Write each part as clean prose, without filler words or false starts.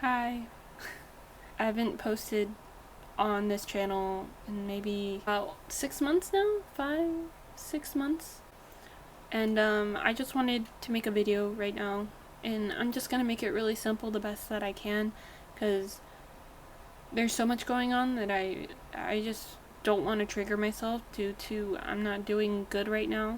Hi. I haven't posted on this channel in maybe about 6 months now? 6 months? And I just wanted to make a video right now. And I'm just gonna make it really simple, the best that I can, because there's so much going on that I just don't want to trigger myself due to I'm not doing good right now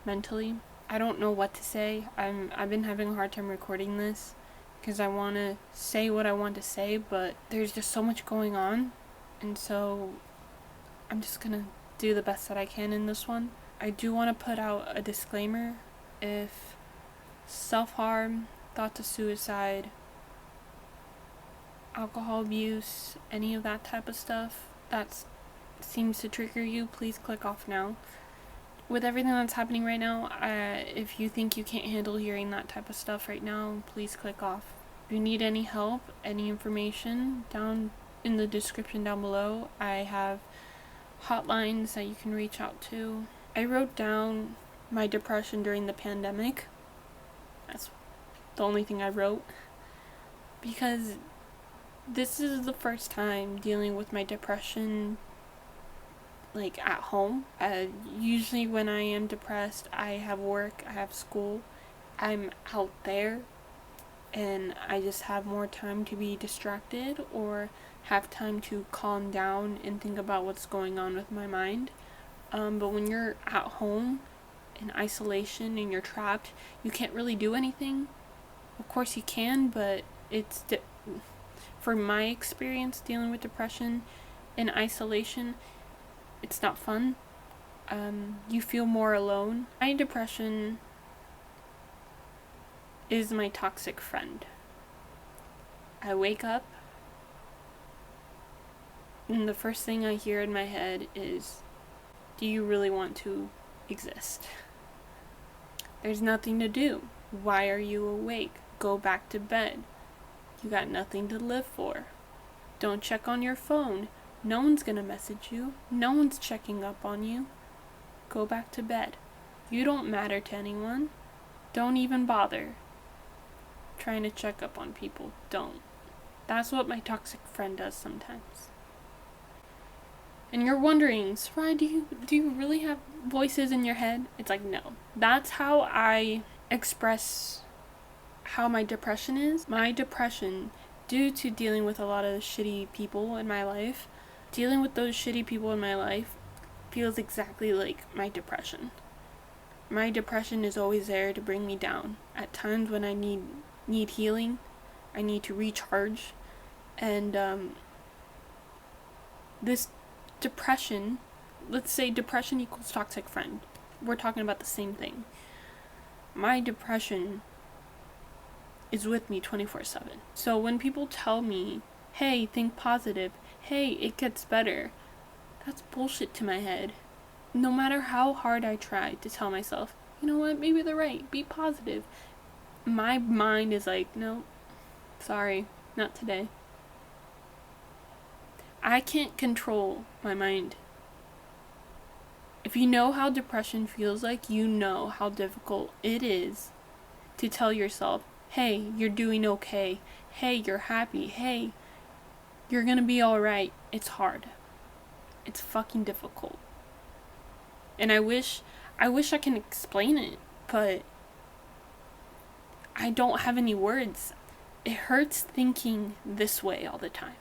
mentally. I don't know what to say. I've been having a hard time recording this because I want to say what I want to say, but there's just so much going on, and so I'm just gonna do the best that I can in this one. I do want to put out a disclaimer: if self-harm, thoughts of suicide, alcohol abuse, any of that type of stuff that seems to trigger you, please click off now. With everything that's happening right now, if you think you can't handle hearing that type of stuff right now, please click off. If you need any help, any information, down in the description down below, I have hotlines that you can reach out to. I wrote down my depression during the pandemic. That's the only thing I wrote, because this is the first time dealing with my depression like at home. Usually when I am depressed, I have work, I have school, I'm out there, and I just have more time to be distracted or have time to calm down and think about what's going on with my mind. But when you're at home in isolation and you're trapped, you can't really do anything. Of course you can, but from my experience dealing with depression in isolation, it's not fun. You feel more alone. My depression is my toxic friend. I wake up and the first thing I hear in my head is, do you really want to exist? There's nothing to do. Why are you awake? Go back to bed. You got nothing to live for. Don't check on your phone. No one's gonna message you. No one's checking up on you. Go back to bed. You don't matter to anyone. Don't even bother trying to check up on people. Don't. That's what my toxic friend does sometimes. And you're wondering, Sarai, do you really have voices in your head? It's like, no. That's how I express how my depression is. My depression, due to dealing with a lot of shitty people in my life, dealing with those shitty people in my life feels exactly like my depression. My depression is always there to bring me down. At times when I need healing, I need to recharge, and this depression, let's say depression equals toxic friend. We're talking about the same thing. My depression is with me 24/7. So when people tell me, hey, think positive, hey, it gets better, that's bullshit to my head. No matter how hard I try to tell myself, you know what, maybe they're right, be positive, my mind is like, no, sorry, not today. I can't control my mind. If you know how depression feels like, you know how difficult it is to tell yourself, hey, you're doing okay, hey, you're happy, hey, you're gonna be alright. It's hard. It's fucking difficult. And I wish I can explain it, but I don't have any words. It hurts thinking this way all the time.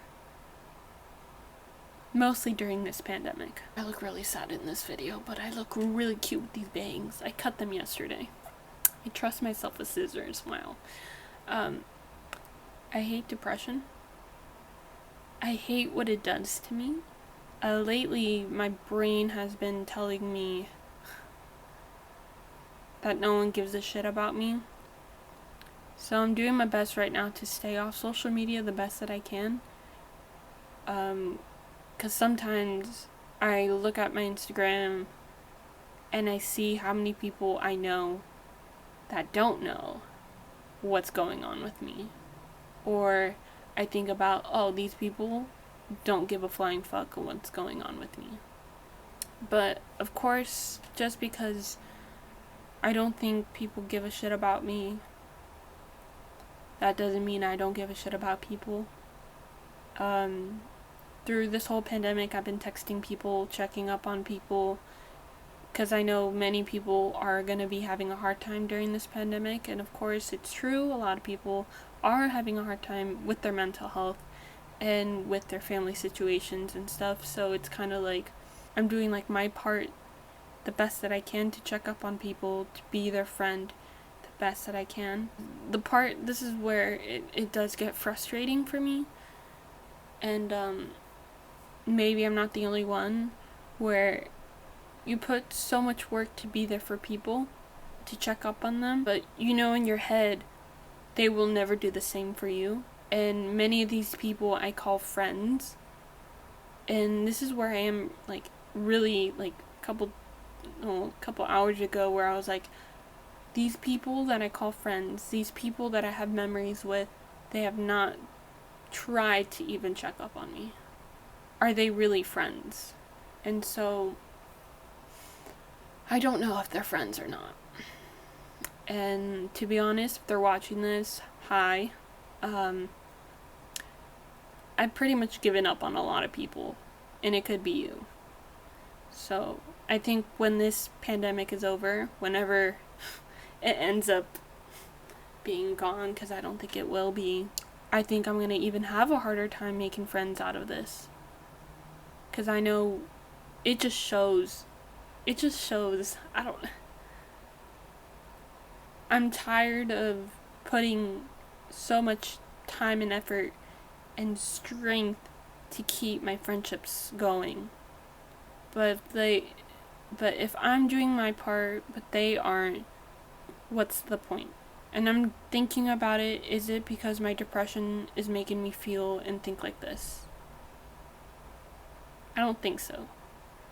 Mostly during this pandemic. I look really sad in this video, but I look really cute with these bangs. I cut them yesterday. I trust myself with scissors. Wow. I hate depression. I hate what it does to me. Lately, my brain has been telling me that no one gives a shit about me. So I'm doing my best right now to stay off social media the best that I can. Because sometimes I look at my Instagram and I see how many people I know that don't know what's going on with me. Or I think about, oh, these people don't give a flying fuck of what's going on with me. But of course, just because I don't think people give a shit about me That doesn't mean I don't give a shit about people. Through this whole pandemic, I've been texting people, checking up on people, because I know many people are going to be having a hard time during this pandemic, and of course it's true, a lot of people are having a hard time with their mental health and with their family situations and stuff, so it's kind of like I'm doing like my part the best that I can to check up on people, to be their friend the best that I can. This is where it does get frustrating for me, and maybe I'm not the only one, where you put so much work to be there for people, to check up on them, but you know in your head they will never do the same for you. And many of these people I call friends, and this is where I am like really like a couple hours ago, where I was like, these people that I call friends, these people that I have memories with, they have not tried to even check up on me. Are they really friends? And so I don't know if they're friends or not. And to be honest, if they're watching this, hi. I've pretty much given up on a lot of people, and it could be you. So I think when this pandemic is over, whenever it ends up being gone, because I don't think it will be, I think I'm going to even have a harder time making friends out of this. Because I know it just shows, I'm tired of putting so much time and effort and strength to keep my friendships going. But if I'm doing my part, but they aren't, what's the point? And I'm thinking about it, is it because my depression is making me feel and think like this? I don't think so.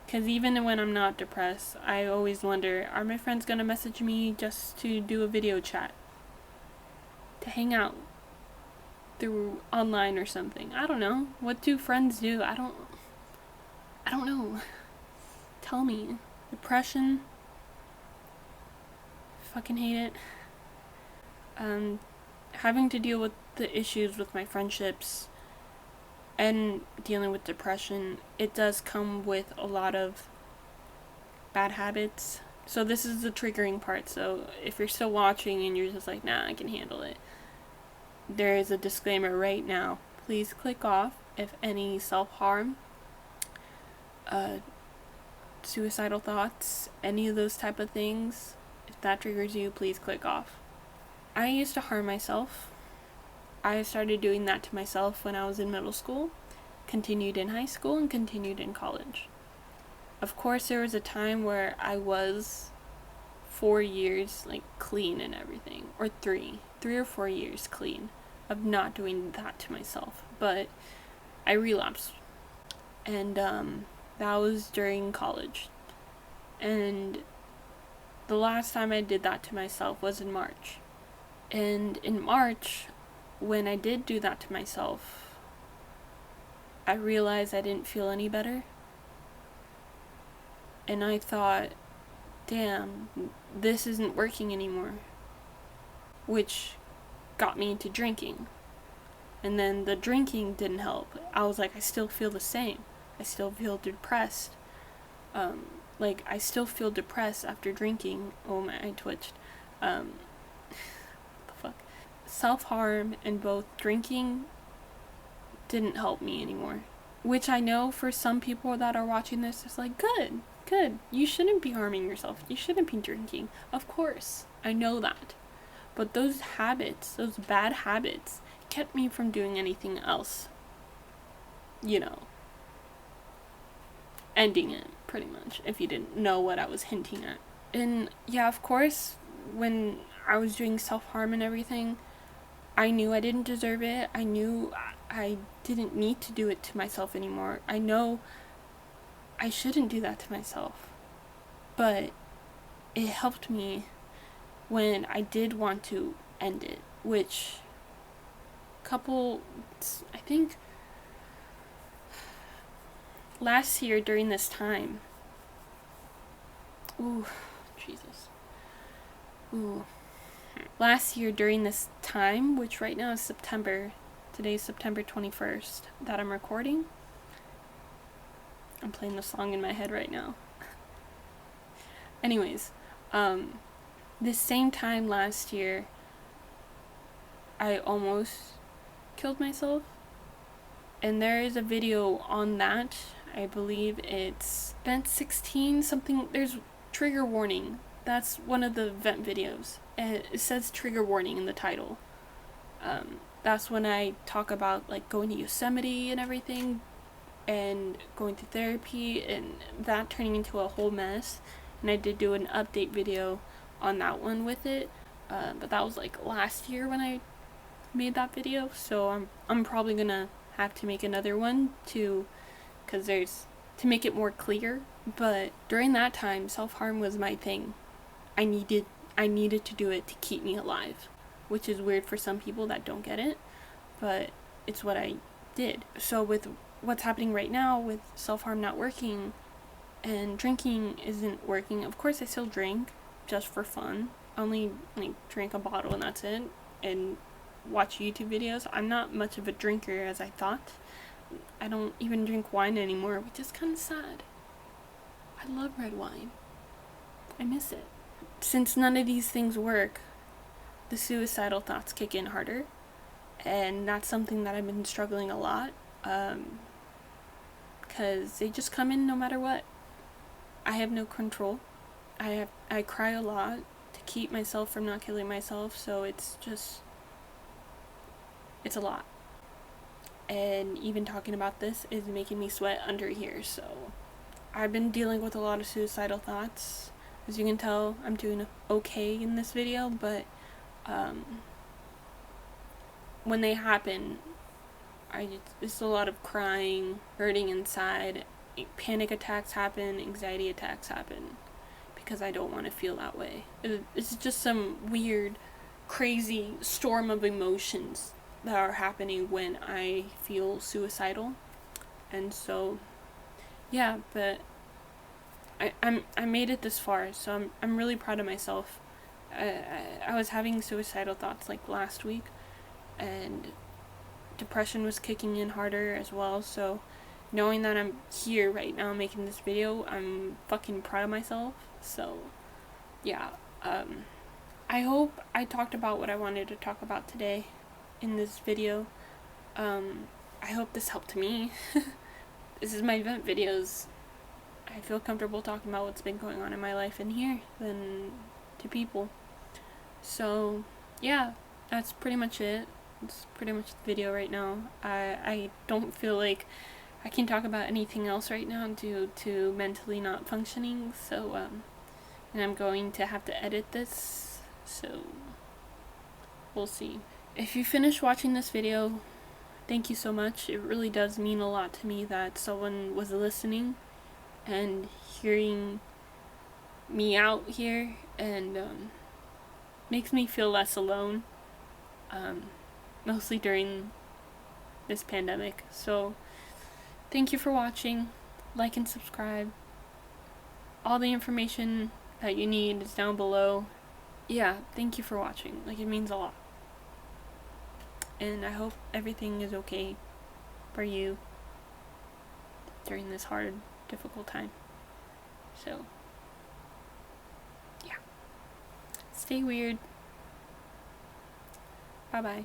Because even when I'm not depressed, I always wonder, are my friends going to message me just to do a video chat? To hang out through online or something? I don't know. What do friends do? I don't know. Tell me. Depression. Fucking hate it. Having to deal with the issues with my friendships and dealing with depression, it does come with a lot of bad habits. So this is the triggering part. So if you're still watching and you're just like, nah, I can handle it, there is a disclaimer right now. Please click off if any self-harm, suicidal thoughts, any of those type of things. If that triggers you, please click off. I used to harm myself. I started doing that to myself when I was in middle school, continued in high school, and continued in college. Of course, there was a time where I was 4 years like clean and everything, or 3 or 4 years clean of not doing that to myself, but I relapsed, and that was during college, and the last time I did that to myself was in March. And in March, when I did do that to myself, I realized I didn't feel any better. And I thought, damn, this isn't working anymore. Which got me into drinking. And then the drinking didn't help. I was like, I still feel the same. I still feel depressed. I still feel depressed after drinking. Oh my, I twitched. What the fuck? Self-harm and both drinking didn't help me anymore. Which I know for some people that are watching this, it's like, good. You shouldn't be harming yourself. You shouldn't be drinking. Of course, I know that. But those habits, those bad habits, kept me from doing anything else. You know. Ending it, pretty much, if you didn't know what I was hinting at. And yeah, of course, when I was doing self-harm and everything, I knew I didn't deserve it. I knew I didn't need to do it to myself anymore. I know I shouldn't do that to myself. But it helped me when I did want to end it, which I think last year during this time. Ooh, Jesus. Ooh. Last year during this time, which right now is September, today's September 21st that I'm recording. I'm playing the song in my head right now. Anyways, this same time last year, I almost killed myself. And there is a video on that. I believe it's event 16 something. There's trigger warning. That's one of the event videos. And it says trigger warning in the title. That's when I talk about like going to Yosemite and everything, and going to therapy, and that turning into a whole mess. And I did do an update video on that one with it, but that was like last year when I made that video. So I'm probably gonna have to make another one to make it more clear. But during that time, self-harm was my thing. I needed to do it to keep me alive, which is weird for some people that don't get it, but it's what I did. So with what's happening right now with self-harm not working and drinking isn't working, of course I still drink just for fun. I only like drink a bottle and that's it, and watch YouTube videos. I'm not much of a drinker as I thought. I don't even drink wine anymore, which is kind of sad. I love red wine. I miss it. Since none of these things work, the suicidal thoughts kick in harder, and that's something that I've been struggling a lot, because they just come in no matter what. I have no control. I cry a lot to keep myself from not killing myself, so it's a lot. And even talking about this is making me sweat under here, so I've been dealing with a lot of suicidal thoughts. As you can tell, I'm doing okay in this video, but when they happen, it's a lot of crying, hurting inside. Panic attacks happen, anxiety attacks happen, because I don't want to feel that way. It's just some weird, crazy storm of emotions that are happening when I feel suicidal. And so, yeah, but I made it this far, so I'm really proud of myself. I was having suicidal thoughts like last week, and depression was kicking in harder as well, so knowing that I'm here right now making this video, I'm fucking proud of myself. So yeah, I hope I talked about what I wanted to talk about today in this video. I hope this helped me. This is my event videos. I feel comfortable talking about what's been going on in my life in here than to people. So yeah, that's pretty much it. It's pretty much the video right now. I don't feel like I can talk about anything else right now due to mentally not functioning, so and I'm going to have to edit this, so we'll see. If you finish watching this video, thank you so much. It really does mean a lot to me that someone was listening and hearing me out here, and makes me feel less alone, mostly during this pandemic. So thank you for watching. Like and subscribe. All the information that you need is down below. Yeah, thank you for watching. Like, it means a lot. And I hope everything is okay for you during this hard, difficult time. So, yeah. Stay weird. Bye-bye.